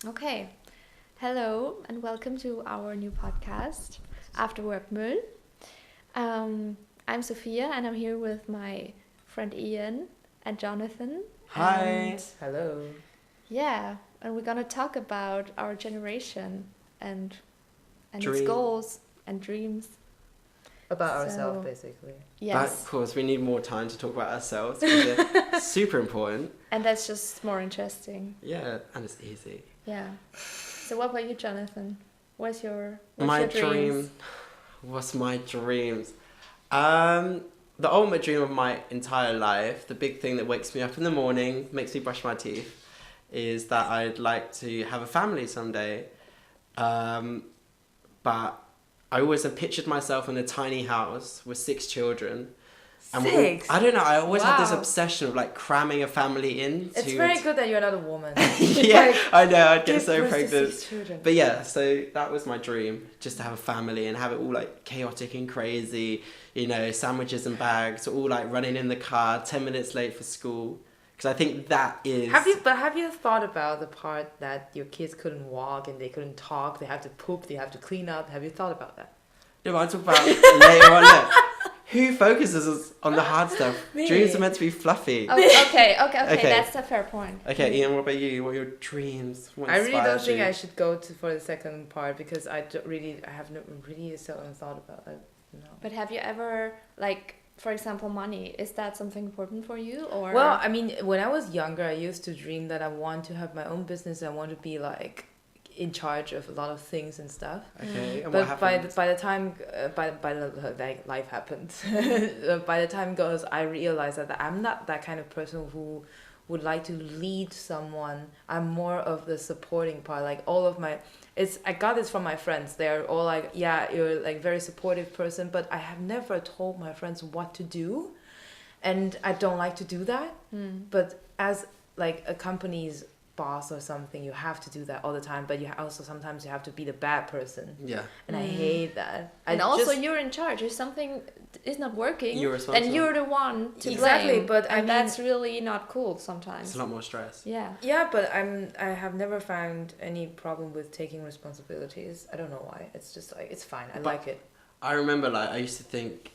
Okay. Hello and welcome to our new podcast, After Work Müll. I'm Sophia and I'm here with my friend Ian and Jonathan. Hi. And Hello. yeah, and we're gonna talk about our generation and its Dream. goals and dreams. About So- ourselves, basically. But Yes, of course, we need more time to talk about ourselves because they're super important. and that's just more interesting. Yeah, and it's easy. Yeah. So what about you, Jonathan? What's your My dreams? dream. What's my dreams? The ultimate dream of my entire life, the big thing that wakes me up in the morning, makes me brush my teeth, is that I'd like to have a family someday. But I always have pictured myself in a tiny house with 6 children. And Six? I don't know, I always had this Wow. obsession of like cramming a family in. It's very good that you're not a woman. Yeah, I know, I'd get Give so birth to pregnant. 6 children. But yeah, so that was my dream, just to have a family and have it all like chaotic and crazy, you know, sandwiches and bags, all like running in the car, 10 minutes late for school. Because I think that is... Have you thought about the part that your kids couldn't walk and they couldn't talk, they have to poop, they have to clean up? Have you thought about that? No, but I'm talking about later on. Look, who focuses on the hard stuff? Me. Dreams are meant to be fluffy. Oh, okay, Okay. that's a fair point. Okay, Ian, what about you? What are your dreams? What I really don't inspires think you? I should go for the second part because I have no really seldom thought about it. No. But have you ever, like, for example, money? Is that something important for you, or? Well, I mean, when I was younger, I used to dream that I want to have my own business. I want to be like in charge of a lot of things and stuff. Okay, and what But happened? by the time like life happened, by the time goes, I realized that I'm not that kind of person who would like to lead someone. I'm more of the supporting part. Like all of my, I got this from my friends. They're all like, yeah, you're like very supportive person, but I have never told my friends what to do, and I don't like to do that. But as like a company's boss or something, you have to do that all the time, but you also sometimes you have to be the bad person, Yeah. and I hate that. and I also just, you're in charge. If something is not working, You're responsible. then you're the one to Exactly, blame. but I and mean- that's really not cool sometimes. It's a lot more stress. Yeah. yeah, but I have never found any problem with taking responsibilities. I don't know why. It's just like it's fine. I But- like it. I remember, like, I used to think,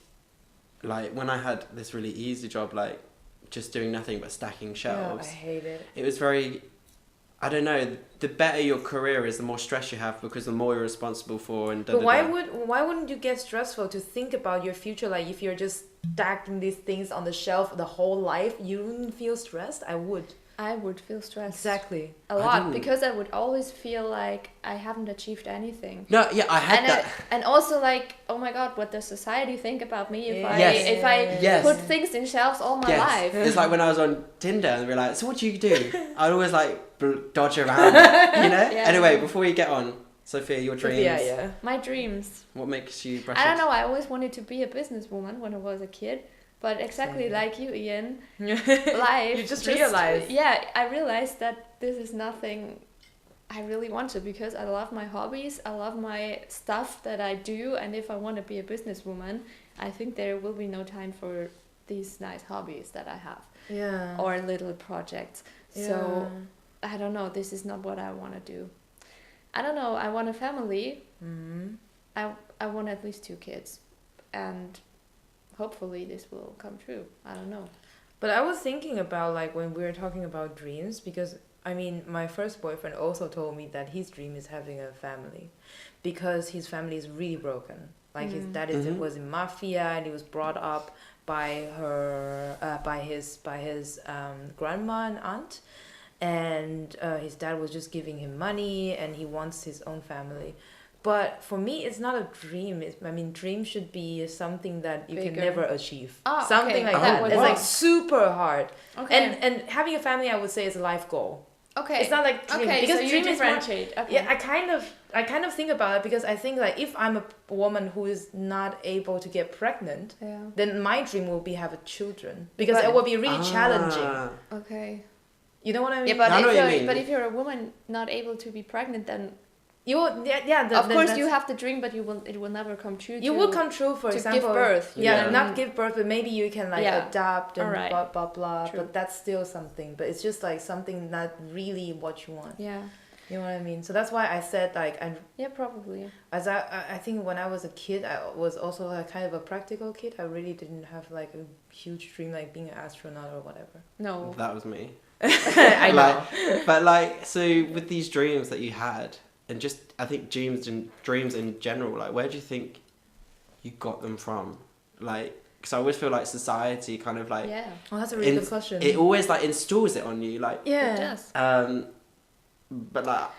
like, when I had this really easy job, like, just doing nothing but stacking Yeah, shelves, I hate it. it was very, I don't know, the better your career is, the more stress you have because the more you're responsible for and But why wouldn't you get stressful to think about your future? Like if you're just stacking these things on the shelf the whole life, you wouldn't feel stressed. I would. I would feel stressed Exactly. a I lot didn't. because I would always feel like I haven't achieved anything. No, yeah, I had And that. and also like, oh my god, what does society think about me if I Yes. if I Yes. put things in shelves all my life? It's like when I was on Tinder and they were like, so what do you do? I'd always like dodge around, you know? Yeah. Anyway, before you get on, Sophia, your dreams. Yeah. My dreams. What makes you brush I don't your know. I always wanted to be a businesswoman when I was a kid, but exactly Same. like you, Ian, life. You just realized. Yeah, I realized that this is nothing I really want to because I love my hobbies. I love my stuff that I do, and if I want to be a businesswoman, I think there will be no time for these nice hobbies that I have Yeah. or little projects. So I don't know. This is not what I want to do. I don't know. I want a family. Mm-hmm. I want at least 2 kids, and hopefully this will come true. I don't know. But I was thinking about like when we were talking about dreams because I mean my first boyfriend also told me that his dream is having a family because his family is really broken. Like his dad Mhm. was in mafia and he was brought up by his grandma and aunt, and his dad was just giving him money and he wants his own family. But for me, it's not a dream. I mean, dream should be something that you can Bigger. never achieve. Ah, Something okay. like Oh, that. It's wow. like super hard. Okay. And having a family, I would say, is a life goal. okay. It's not like dream, okay. because So you dream is more. differentiate. Okay. Yeah, I kind of think about it because I think like if I'm a woman who is not able to get pregnant, Yeah. then my dream will be have a children because But- it will be really challenging. Ah. Okay. You know what I mean? Yeah, but I know what you mean. but if you're a woman not able to be pregnant, then you will, yeah. of course you have the dream, but it will never come true. You will come true, for to example. give birth. Yeah, Yeah. not give birth, but maybe you can like Yeah. adopt and Alright. blah blah. True. But that's still something. But it's just like something not really what you want. Yeah. You know what I mean? So that's why I said like Yeah, probably. as I think when I was a kid, I was also like kind of a practical kid. I really didn't have like a huge dream like being an astronaut or whatever. No. That was me. I know. But like, so with these dreams that you had, and just I think dreams in general, like where do you think you got them from? Like, because I always feel like society kind of like Yeah, Oh, that's a really good question. it always like installs it on you, like Yeah. it does. but like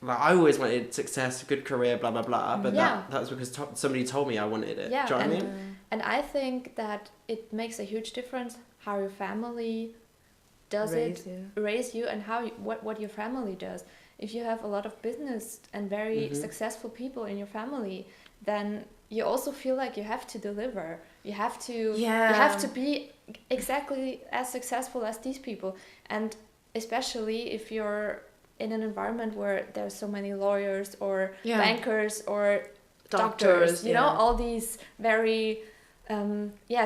I always wanted success, a good career, blah blah blah. But Yeah. that was because somebody told me I wanted it. Yeah, Do you know what I and mean? and I think that it makes a huge difference how your family does Raise it you. raise you, and how what your family does. If you have a lot of business and very Mhm. successful people in your family, then you also feel like you have to deliver. You have to Yeah. you have to be exactly as successful as these people. And especially if you're in an environment where there's so many lawyers or Yeah. bankers or doctors, Doctors, you know, yeah. all these very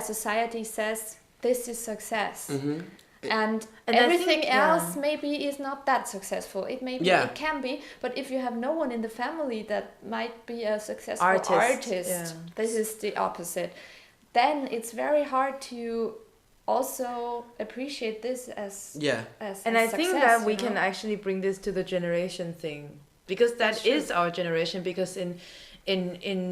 society says this is success. Mm-hmm. And And I everything think, yeah. else maybe is not that successful. It maybe Yeah. it can be, but if you have no one in the family that might be a successful Artist, artist, yeah. this is the opposite. Then it's very hard to also appreciate this as Yeah. And as I think success, that we you can know? actually bring this to the generation thing, because That's that true. is our generation. Because in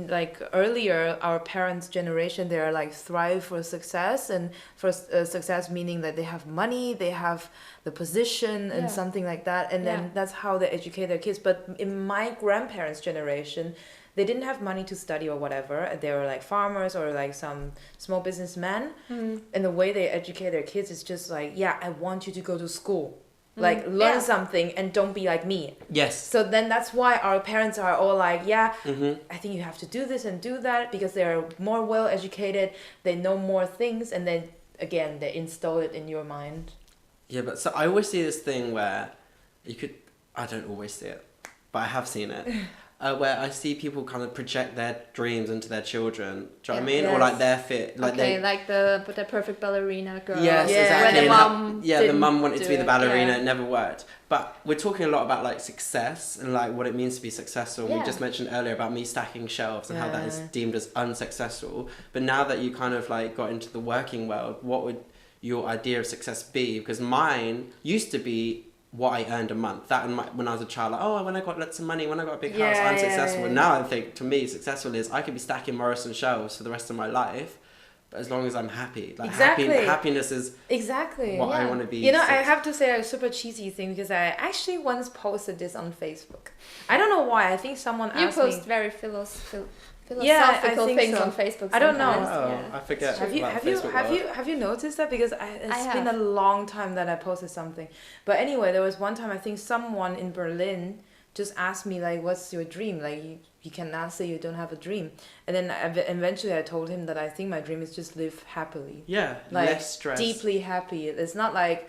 like earlier our parents' generation, they are like thrive for success, and for success meaning that they have money, they have the position and Yeah. something like that, and then Yeah. that's how they educate their kids. But in my grandparents' generation, they didn't have money to study or whatever. They were like farmers or like some small businessmen. Mm. And the way they educate their kids is just like, yeah, I want you to go to school, like learn Yeah. something and don't be like me. Yes. So then that's why our parents are all like, yeah, Mm-hmm. I think you have to do this and do that, because they're more well educated, they know more things, and then again they install it in your mind. Yeah, but so I always see this thing where you could. I don't always see it, but I have seen it. Where I see people kind of project their dreams into their children. Do you know what I mean? Or Yes. like their fit, like Okay, they. like the perfect ballerina girl. Yes, Yeah. exactly. Where the and how- mom yeah, the didn't mum wanted to do be the it, ballerina. yeah. It never worked. But we're talking a lot about like success and like what it means to be successful. And Yeah. we just mentioned earlier about me stacking shelves and how that is Yeah. deemed as unsuccessful. But now that you kind of like got into the working world, what would your idea of success be? Because mine used to be what I earned a month. That and when I was a child, like, oh, when I got lots of money, when I got a big house, Yeah, I'm yeah, successful. yeah. Now I think to me, successful is I could be stacking Morrison shelves for the rest of my life, but as long as I'm happy. Like Exactly. happiness is Exactly. what I Yeah. want to be. You know, I have to say a super cheesy thing, because I actually once posted this on Facebook. I don't know why. I think someone You asked post me. very Yeah, I philosophical think things so. on Facebook. I don't know. sometimes, Oh, yeah. I forget. Have you about have you Facebook have world. you have you noticed that? Because it's I been a have. long time that I posted something. But anyway, there was one time I think someone in Berlin just asked me like, "What's your dream?" Like you cannot say you don't have a dream. And then eventually I told him that I think my dream is just live happily, Yeah, like less stress. deeply happy. It's not like,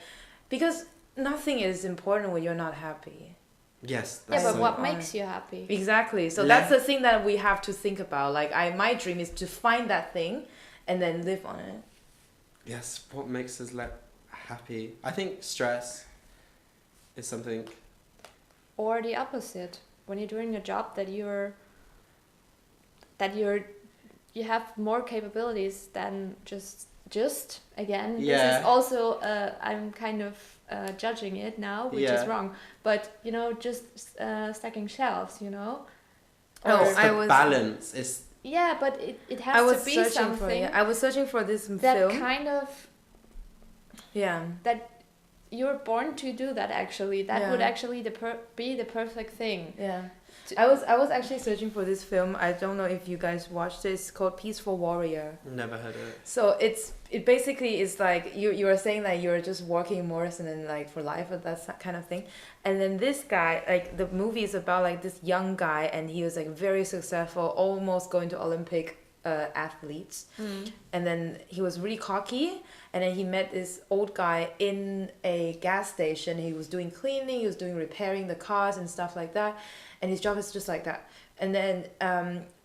because nothing is important when you're not happy. Yes. Yeah, That's but so- what makes you happy? Exactly. So Yeah. that's the thing that we have to think about. Like my dream is to find that thing, and then live on it. Yes, what makes us happy? I think stress is something. Or the opposite, when you're doing a job that you have more capabilities than just again. This Yeah. is also I'm kind of judging it now, which Yeah. is wrong. But you know, just stacking shelves, you know. Oh, It's I the was- balance. It's Yeah, but it has I was to be searching for something I was searching for this that film. kind of Yeah. that you're born to do that. Actually, that Yeah. would actually be the perfect thing. Yeah. I was actually searching for this film. I don't know if you guys watched it. It's called Peaceful Warrior. never heard of it. So it basically is like you were saying that you're just walking in Morrison and like for life or that kind of thing. And then this guy, like the movie is about like this young guy, and he was like very successful, almost going to Olympic athletes. And then he was really cocky, and then he met this old guy in a gas station. He was doing cleaning, he was doing repairing the cars and stuff like that, and his job is just like that. And then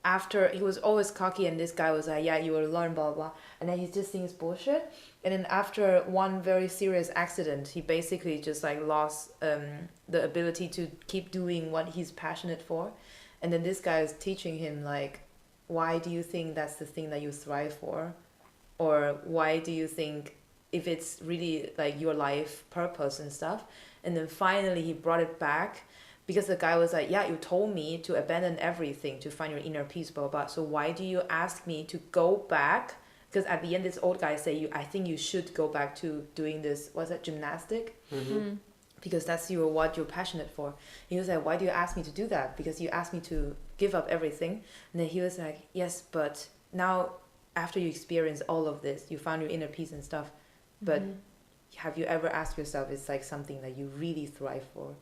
after he was always cocky, and this guy was like, yeah, you will learn, blah blah, and then he just thinks bullshit. And then after one very serious accident, he basically just like lost the ability to keep doing what he's passionate for. And then this guy is teaching him like, why do you think that's the thing that you thrive for? Or why do you think if it's really like your life purpose and stuff? And then finally he brought it back, because the guy was like, yeah, you told me to abandon everything to find your inner peace, blah blah. So why do you ask me to go back? Because at the end, this old guy say, I think you should go back to doing this, what's that, gymnastic? Because that's what you're passionate for. He was like, why do you ask me to do that? Because you asked me to give up everything. And then he was like, yes, but now after you experience all of this, you found your inner peace and stuff. But have you ever asked yourself, it's like something that you really thrive for?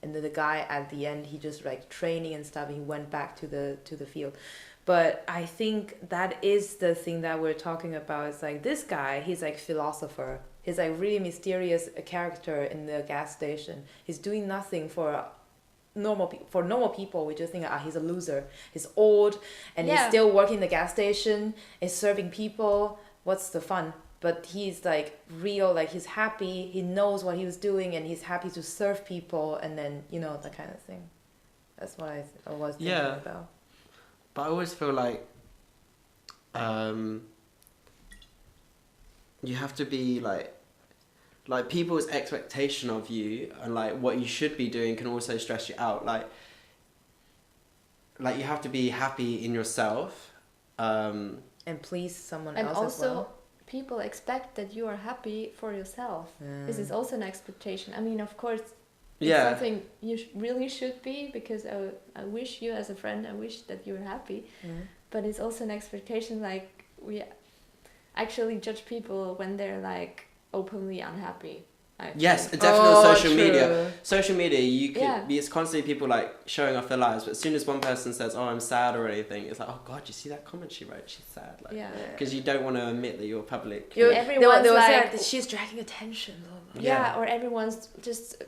And then the guy at the end, he just like training and stuff, he went back to the field. But I think that is the thing that we're talking about. It's like this guy, he's like philosopher. He's like really mysterious character in the gas station. He's doing nothing for normal people. We just think, he's a loser. He's old and he's still working the gas station, is serving people. What's the fun? But he's like real, like he's happy. He knows what he was doing and he's happy to serve people. And then, that kind of thing. That's what I was thinking about. But I always feel like you have to be like people's expectation of you and like what you should be doing can also stress you out. Like you have to be happy in yourself. And please someone else also, as well. People expect that you are happy for yourself. This is also an expectation. I mean, of course, it's something you really should be, because I wish you as a friend, I wish that you're happy. But it's also an expectation, like we actually judge people when they're like openly unhappy. Yes, definitely on social true. media. Social media, you could be, it's constantly people like showing off their lives, but as soon as one person says, "Oh, I'm sad" or anything, it's like, "Oh God, you see that comment she wrote? She's sad." Like, because you don't want to admit that you're public. Everyone's they like, that she's dragging attention. Or everyone's just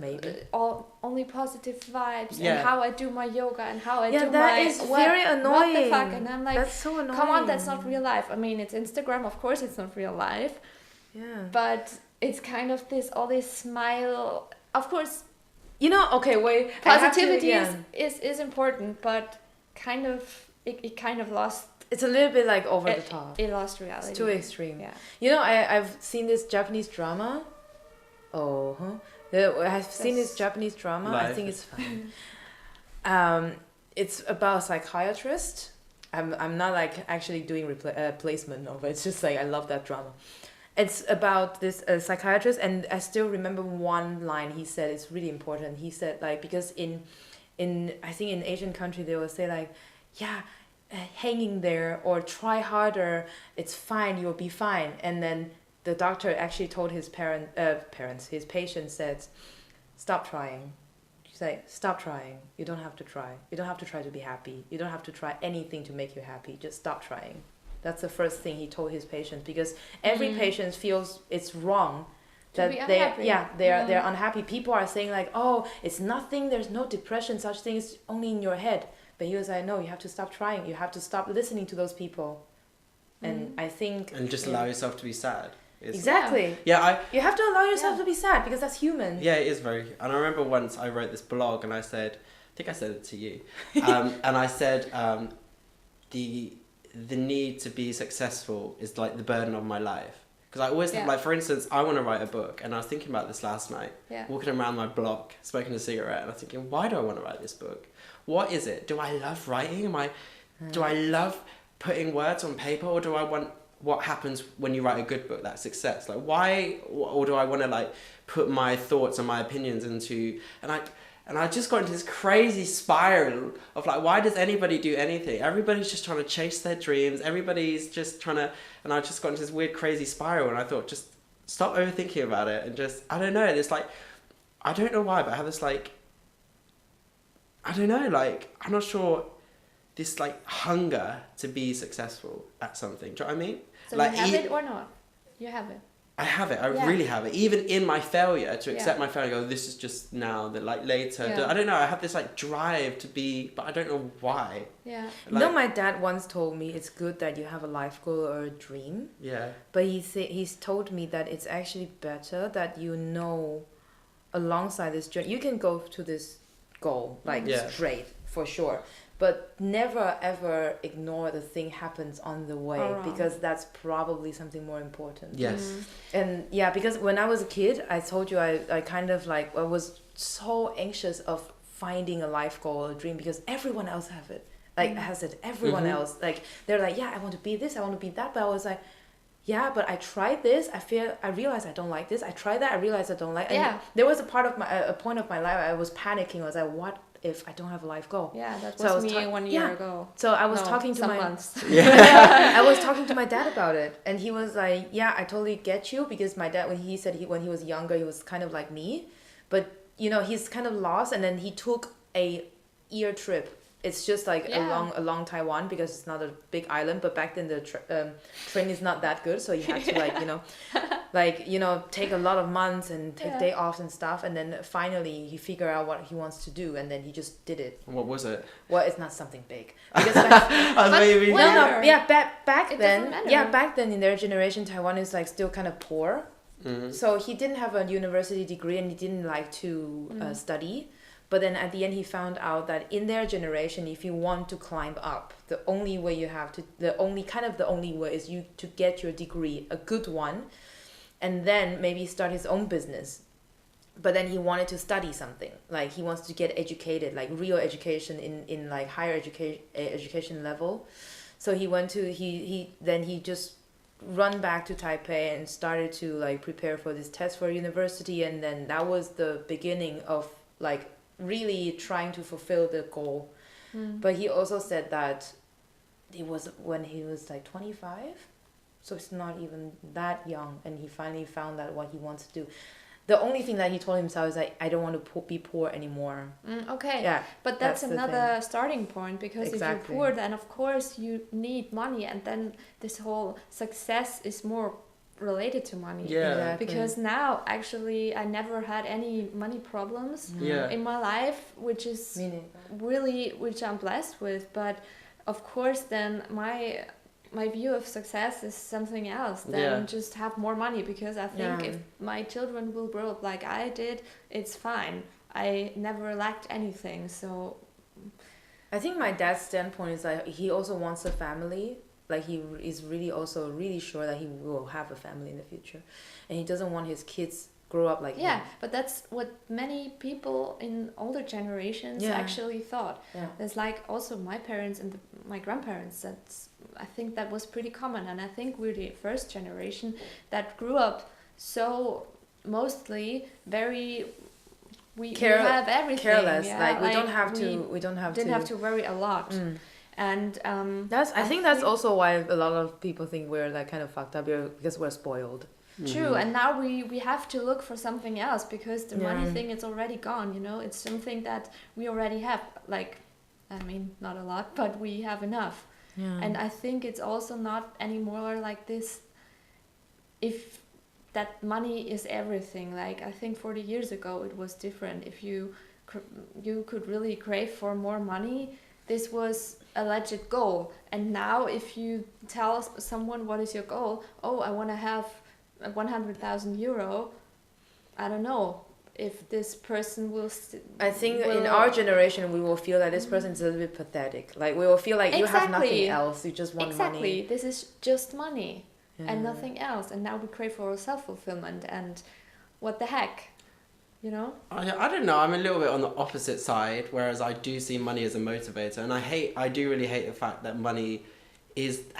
only positive vibes, Yeah. and how I do my yoga and how I do that my is very annoying. What the fuck? And I'm like, that's so annoying. Come on, that's not real life. I mean, it's Instagram, of course, it's not real life. Yeah. But it's kind of all this smile. Of course, okay, wait. positivity is important, but kind of it kind of lost. It's a little bit like over the top. It lost reality. It's too extreme. Yeah. I've seen this Japanese drama. I've seen this Japanese drama. Life. I think it's fun. It's about a psychiatrist. I'm not like actually doing placement of it. It's just like I love that drama. It's about this psychiatrist, and I still remember one line he said. It's really important. He said like, because in I think in Asian country they will say like, hanging there or try harder, it's fine, you'll be fine. And then the doctor actually told his his patient said, stop trying. She's like, stop trying. You don't have to try. You don't have to try to be happy. You don't have to try anything to make you happy. Just stop trying. That's the first thing he told his patients, because every patient feels it's wrong that they're unhappy. People are saying like, oh, it's nothing, there's no depression, such things, only in your head. But he was like, no, you have to stop trying. You have to stop listening to those people. And I think... And just allow yourself to be sad. Exactly. Yeah, you have to allow yourself to be sad, because that's human. Yeah, it is very... And I remember once I wrote this blog and I said... I think I said it to you. And I said the need to be successful is like the burden of my life. Because I always have, like, for instance, I want to write a book, and I was thinking about this last night, walking around my block, smoking a cigarette, and I was thinking, why do I want to write this book? What is it? Do I love writing? Do I love putting words on paper, or do I want what happens when you write a good book, that success? Like, why, or do I want to like put my thoughts and my opinions into, and I just got into this crazy spiral of like, why does anybody do anything? Everybody's just trying to chase their dreams. Everybody's just trying to, and I just got into this weird crazy spiral, and I thought, just stop overthinking about it, and just, I don't know, it's like, I don't know why, but I have this like, I don't know, like, I'm not sure, this like hunger to be successful at something. Do you know what I mean? So like, you have it or not? You have it. I have it. I Yeah. really have it. Even in my failure, to accept Yeah. my failure, go, this is just now, that like later. Yeah. I don't know. I have this like drive to be, but I don't know why. Yeah. Like, my dad once told me it's good that you have a life goal or a dream, yeah. but he's told me that it's actually better that you know alongside this journey you can go to this goal like Yeah. straight for sure, but never ever ignore the thing happens on the way, Alright. because that's probably something more important. Yes. And yeah, because when I was a kid, I told you I kind of like I was so anxious of finding a life goal or a dream because everyone else have it. Like has it. Everyone Mhm. else, like they're like, yeah, I want to be this, I want to be that, but I was like, yeah, but I tried this. I realized I don't like this. I tried that. I realized I don't like. And Yeah. there was a part of a point of my life I was panicking. I was like, what if I don't have a life goal? Yeah, that So I was was me 1 year yeah. ago. So I was No, talking to some my months. I was talking to my dad about it, and he was like, "Yeah, I totally get you," because my dad, when he said when he was younger, he was kind of like me, but you know, he's kind of lost, and then he took a year trip. It's just like Yeah. along Taiwan, because it's not a big island, but back then the train is not that good, so you had to like take a lot of months and take Yeah. day off and stuff, and then finally he figured out what he wants to do, and then he just did it. What was it? Well, it's not something big because back, I was maybe. what- no, Whatever. yeah, back It then, doesn't matter. yeah, back then in their generation, Taiwan is like still kind of poor. Mhm. So he didn't have a university degree and he didn't like to study. But then at the end, he found out that in their generation, if you want to climb up, the only way the only way is you to get your degree, a good one, and then maybe start his own business. But then he wanted to study something, like he wants to get educated, like real education in like higher education level. So he went to he just run back to Taipei and started to like prepare for this test for university, and then that was the beginning of like really trying to fulfill the goal. But he also said that it was when he was like 25, so it's not even that young, and he finally found out what he wants to do. The only thing that he told himself is like, I don't want to be poor anymore. Okay. Yeah, But that's that's the another starting point, because if Exactly. you're poor, then of course you need money, and then this whole success is more related to money. Yeah. Exactly. Because now actually I never had any money problems Yeah. in my life, which is Meaning, really, which I'm blessed with. But of course then my view of success is something else than Yeah. just have more money, because I think Yeah. if my children will grow up like I did, it's fine. I never lacked anything, so I think my dad's standpoint is like he also wants a family. Like he is really also really sure that he will have a family in the future, and he doesn't want his kids grow up like yeah, him. but that's what many people in older generations Yeah. actually thought. Yeah. There's like also my parents and my grandparents. I think that was pretty common, and I think we're the first generation that grew up so mostly very. We have everything. Careless, yeah, like we don't have we didn't have to worry a lot, and That's I I think that's think- also why a lot of people think we're like kind of fucked up here because we're spoiled. True, and now we have to look for something else, because the money Yeah. thing is already gone. It's something that we already have. Like, I mean, not a lot, but we have enough. Yeah. And I think it's also not anymore like this. If that money is everything, like I think 40 years ago it was different. If you could really crave for more money, this was a legit goal. And now if you tell someone what is your goal, oh, I want to have 100,000 euro, I don't know if this person will. I think in our generation we will feel that this person is a little bit pathetic. Like we will feel like you have nothing Exactly. else. You just want Exactly, money. this is just money Yeah. and nothing else. And now we crave for self-fulfillment, and what the heck, I don't know. I'm a little bit on the opposite side, whereas I do see money as a motivator, and I do really hate the fact that money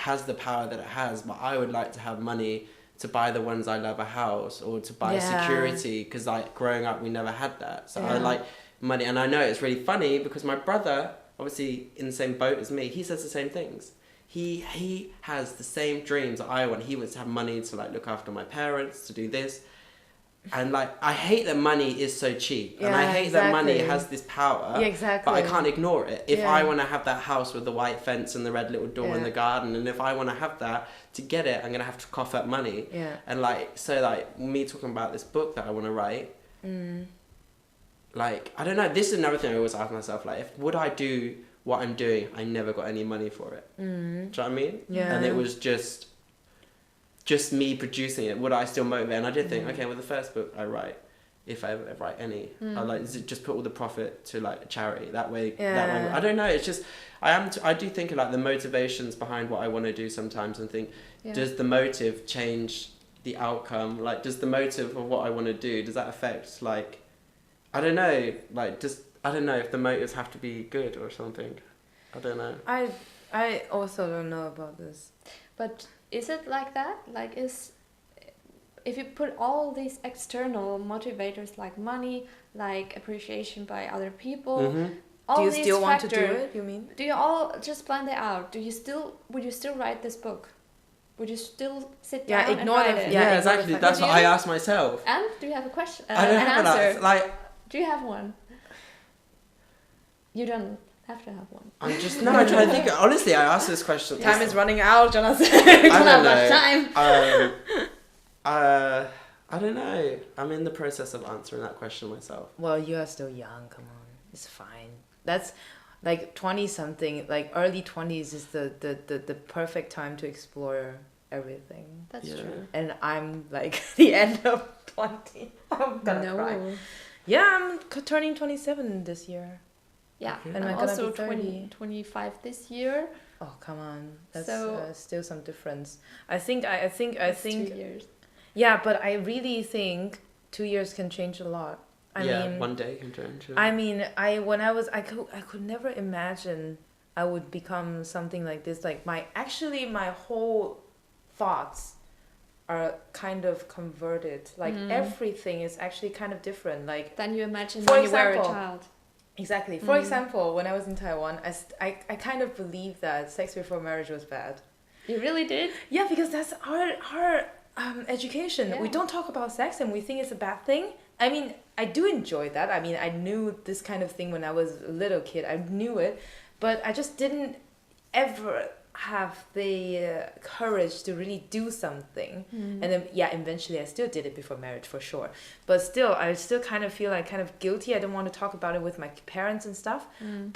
has the power that it has. But I would like to have money to buy the ones I love a house, or to buy security, because like growing up we never had that. So I like money, and I know it's really funny because my brother, obviously in the same boat as me, he says the same things. He has the same dreams that I want. He wants to have money to like look after my parents, to do this. And like, I hate that money is so cheap, and Yeah, I hate that money exactly. has this power. Yeah, exactly. But I can't ignore it. If Yeah. I want to have that house with the white fence and the red little door in Yeah. the garden, and if I want to have that, to get it, I'm gonna have to cough up money. Yeah. And like, so like me talking about this book that I want to write. Like, I don't know. This is another thing I always ask myself. Like, if would I do what I'm doing? I never got any money for it. Do you know what I mean? Yeah. And it was just me producing it. Would I still motivate? And I did think, okay, well, the first book I write, if I ever write any, I like just put all the profit to like a charity. That way, I don't know. It's just I do think of like the motivations behind what I want to do sometimes, and think, does the motive change the outcome? Like, does the motive of what I want to do, does that affect like, I don't know, like I don't know if the motives have to be good or something. I don't know. I also don't know about this. But is it like that? Like, if you put all these external motivators like money, like appreciation by other people, all Do you these still want to do factors, it, you mean? do you all just plan that out? Would you still write this book? Would you still sit down and ignore write the- it? Yeah, exactly. That's what I asked myself. And do you have a question? I don't an have answer? an like. Do you have one? You don't have to have one. I'm just I'm trying to think. Honestly, I asked this question. Time is running out, Jonathan. I don't have know. much time. I don't know. I'm in the process of answering that question myself. Well, you are still young. Come on, it's fine. That's like 20 something. Like early 20s is the perfect time to explore everything. That's Yeah. true. And I'm like the end of 20. I'm gonna cry. Yeah, I'm turning 27 this year. Yeah, Okay. and And I'm I'm gonna also be 30. 25 this year. Oh come on, that's So- still some difference. I think It's 2 years. yeah, but I really think 2 years can change a lot. I mean, one day can change. I mean, I could never imagine I would become something like this. Like my whole thoughts are kind of converted. Like everything is actually kind of different. Like Than you imagine For when you were a example, child. exactly. For example, when I was in Taiwan, I kind of believed that sex before marriage was bad. You really did? Yeah, because that's our education. Yeah. We don't talk about sex and we think it's a bad thing. I mean, I do enjoy that. I mean, I knew this kind of thing when I was a little kid. I knew it, but I just didn't ever have the courage to really do something. And then, yeah, eventually I still did it before marriage for sure. But still, I still kind of feel like kind of guilty. I don't want to talk about it with my parents and stuff.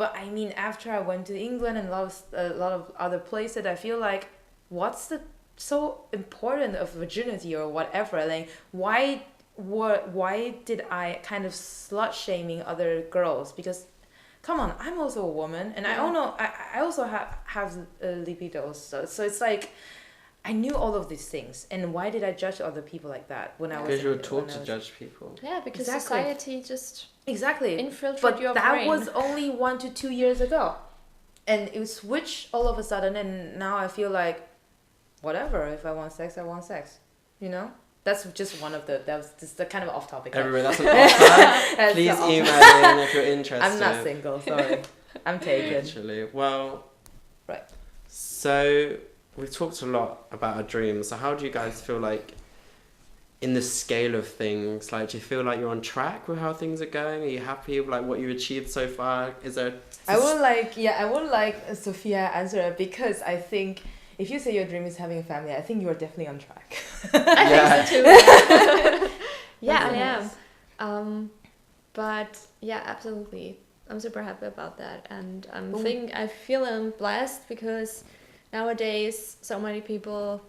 But I mean, after I went to England and a lot of other places, I feel like, what's the so important of virginity or whatever? Like, why did I kind of slut shaming other girls? Because come on, I'm also a woman, and I also have libidos. So it's like I knew all of these things, and why did I judge other people like that when I was? Because you were taught to judge people. Yeah, because Exactly. society just Exactly. infiltrates But your that brain. was only 1 to 2 years ago, and it switched all of a sudden, and now I feel like, whatever. If I want sex, I want sex. You know. That's just one of that was just the kind of off topic. Everyone, that's an offer. That's Please the offer. email in if you're interested. I'm not single, sorry. I'm taken. Literally. Well, Right. So we've talked a lot about our dreams. So how do you guys feel like in the scale of things? Like, do you feel like you're on track with how things are going? Are you happy with like what you've achieved so far? Is there? I would like Sophia answer it, because I think if you say your dream is having a family, I think you are definitely on track. I think so too. Yeah, I That's am. But yeah, absolutely. I'm super happy about that, and But I feel I'm blessed because nowadays so many people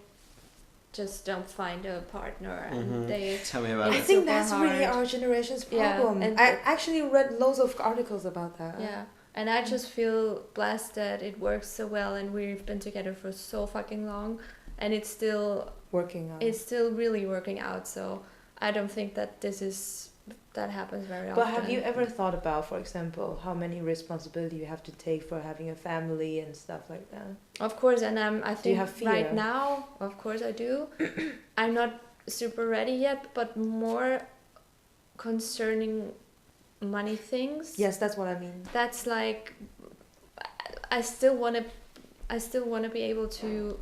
just don't find a partner, and they. Tell me about I it. think super that's really hard. our generation's Yeah, problem. and I actually read loads of articles about that. Yeah, and I just feel blessed that it works so well, and we've been together for so fucking long, and it's still really working out. So I don't think that that happens very often. But have you ever thought about, for example, how many responsibility you have to take for having a family and stuff like that? Of course, and I Do you think have fear? right now, of course I do. I'm not super ready yet, but more concerning money things. Yes, that's what I mean. That's like, I still want to be able to,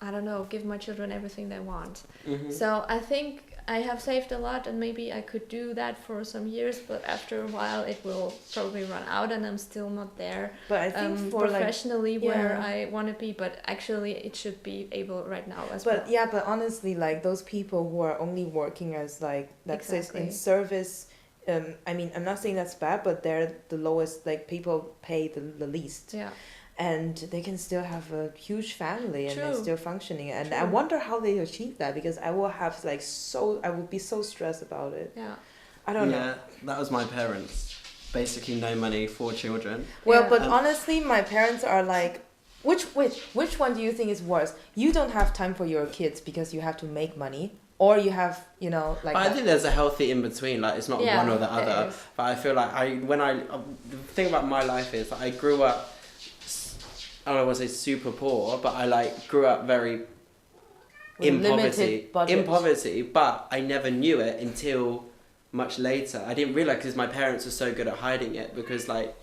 I don't know, give my children everything they want. Mhm. So I think I have saved a lot, and maybe I could do that for some years, but after a while it will probably run out, and I'm still not there But I think for professionally where yeah. I want to be. But actually, it should be able right now as well. But yeah, but honestly, like those people who are only working as like let's say Exactly. in service, I mean, I'm not saying that's bad, but they're the lowest. Like people pay the least, Yeah. and they can still have a huge family and they're True. still functioning. And I True. wonder how they achieve that, because I will have like I would be so stressed about it. Yeah. I don't know. Yeah, that was my parents. Basically, no money, 4 children. Well, Yeah. but honestly, my parents are like, which one do you think is worse? You don't have time for your kids because you have to make money, or you have, you know, like. But I think there's a healthy in between. Like it's not Yeah, one or the there other. is. But I feel like the thing about my life is that I grew up. I don't want to say super poor, but I like grew up very With in limited poverty. budget. In poverty, but I never knew it until much later. I didn't realize because my parents were so good at hiding it, because like,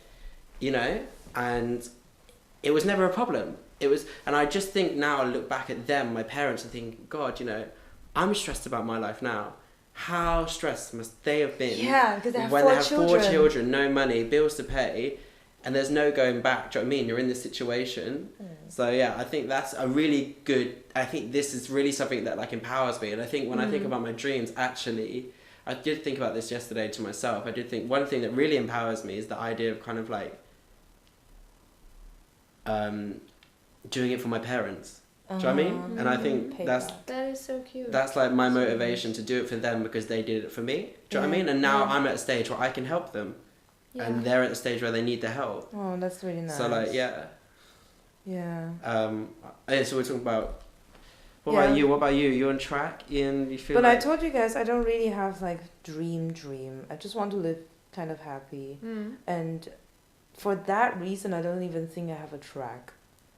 you know, and it was never a problem. It was, and I just think now I look back at them, my parents, and think, God, you know, I'm stressed about my life now. How stressed must they have been? Yeah, because they have when four they have children. 4 children, no money, bills to pay, and there's no going back. Do you know what I mean? You're in this situation. So yeah, I think that's a really good. I think this is really something that like empowers me. And I think when I think about my dreams, actually, I did think about this yesterday to myself. I did think one thing that really empowers me is the idea of kind of like doing it for my parents. Do you know what I mean? And I think Payback. That is so cute. that's like my motivation to do it for them, because they did it for me. Do you know what I mean? And now I'm at a stage where I can help them, Yeah. and they're at the stage where they need the help. Oh, that's really nice. So like yeah. Yeah. So we're talking about. What Yeah. about you? What about you? You on track? Ian, you feel But I like told you guys, I don't really have like dream. I just want to live kind of happy, and for that reason, I don't even think I have a track,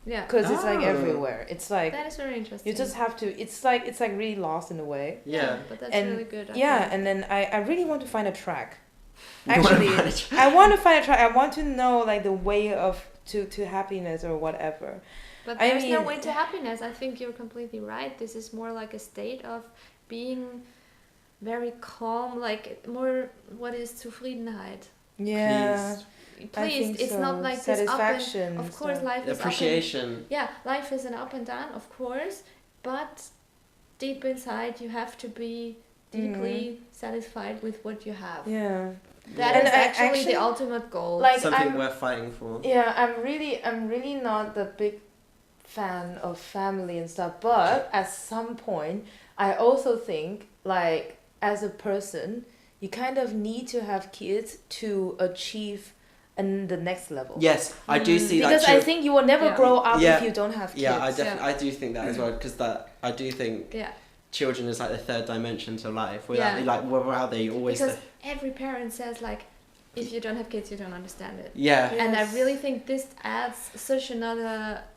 Yeah. because it's like Oh. everywhere. It's like That is very interesting. you just have to. It's like really lost in a way. yeah. But that's And really good. I Yeah, think. and then I really want to find a track. You wanna Actually, find a track? I want to find a track. I want to know like the way of to happiness or whatever. But I there's no mean- way to happiness. I think you're completely right. This is more like a state of being very calm, like more what is Zufriedenheit. Yeah, I Please, think it's so. not like this up and Satisfaction. of course stuff. life is up and, Appreciation. yeah, life is an up and down, of course, but deep inside you have to be deeply satisfied with what you have. Yeah. That And is I actually actually- the ultimate goal. Like Something I'm, worth fighting for. yeah, I'm really not the big fan of family and stuff, but at some point I also think like as a person you kind of need to have kids to achieve the next level. Yes, I do see that. Because I think you will never Yeah. grow up Yeah. if you don't have kids. Yeah, I do think that as well, because that I do think yeah, children is like the third dimension to life. Without Yeah. like without they always. because every parent says like, if you don't have kids, you don't understand it. Yeah. Yeah. And I Yes. really think this adds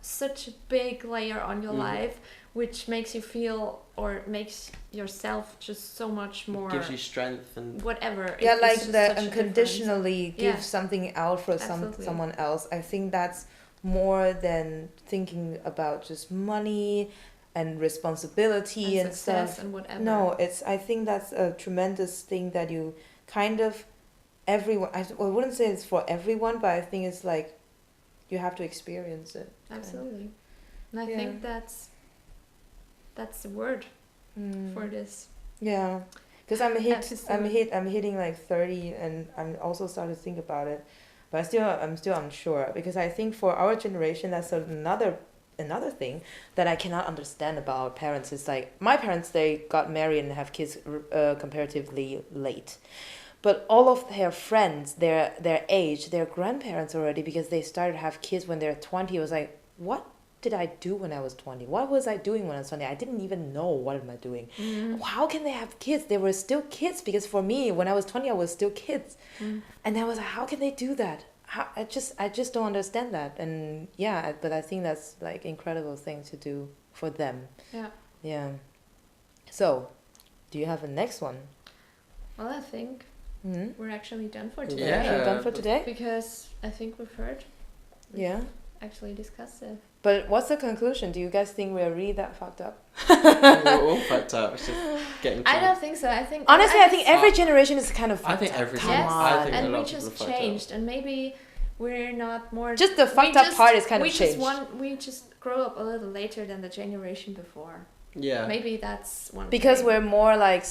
such a big layer on your life, which makes you feel or makes yourself just so much more Gives you strength and. whatever. Yeah, It's like just the such a unconditionally give Yeah. something out for Absolutely. someone else. I think that's more than thinking about just money and responsibility difference. and Success stuff. and whatever. No, I think that's a tremendous thing that you kind of everyone. I wouldn't say it's for everyone, but I think it's like you have to experience it. Absolutely. And I Yeah. think that's the word for this. Yeah, because I'm episode. hitting like 30, and I'm also starting to think about it, but I'm still unsure, because I think for our generation that's another thing that I cannot understand about our parents is like my parents, they got married and have kids comparatively late, but all of their friends their age, their grandparents already, because they started to have kids when they're 20. It was like, what did I do when I was 20? What was I doing when I was 20? I didn't even know what am I doing. How can they have kids? They were still kids, because for me when I was 20 I was still kids. And I was like, how can they do that? I just don't understand that. And yeah, but I think that's like incredible thing to do for them. Yeah. So, do you have a next one? Well, I think Mm-hmm. we're actually done for today. Yeah. Done for today? Because I think we've heard. Yeah. Actually discussed it. But what's the conclusion? Do you guys think we're really that fucked up? We're all fucked up. It's just getting. I don't think so. I think Honestly, I think every generation is kind of fucked I think up. every Come yes, on. I think a and lot we of people just are fucked up. changed, and maybe we're not more. Just the fucked up part is kind of changed. We just grow up a little later than the generation before. Yeah. Maybe that's one. Because thing. we're more like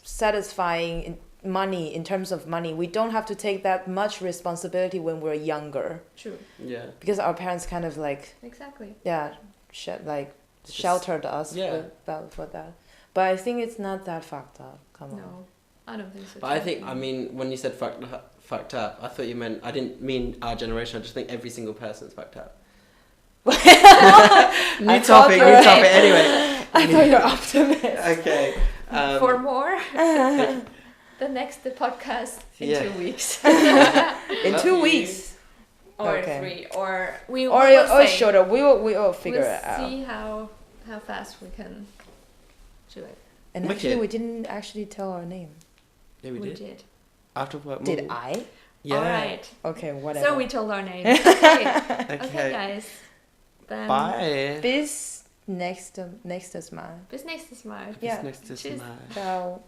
satisfying money in terms of money. We don't have to take that much responsibility when we're younger. True. Yeah. Because our parents kind of like Exactly. sheltered us Yeah. for that. But I think it's not that fucked up. Come on. No, I don't think so. But I think, I mean, when you said fucked up, I thought you meant, I didn't mean our generation, I just think every single person's fucked up. New topic, anyway. I thought you're optimist. Okay. For more, the podcast in 2 weeks. In 2 you. weeks. Or Okay. 3, or we Or will shorter. We will figure we'll it out. see how fast we can do it. And Wicked. actually, we didn't actually tell our name. Yeah, we did. After what? Did I? Yeah. All right. Okay, whatever. So we told our name. Okay. Okay. Okay, guys. Then Bye. Bis nächstes Mal. bis nächstes Mal. Ja. Bis nächstes Tschüss. Mal. Ciao.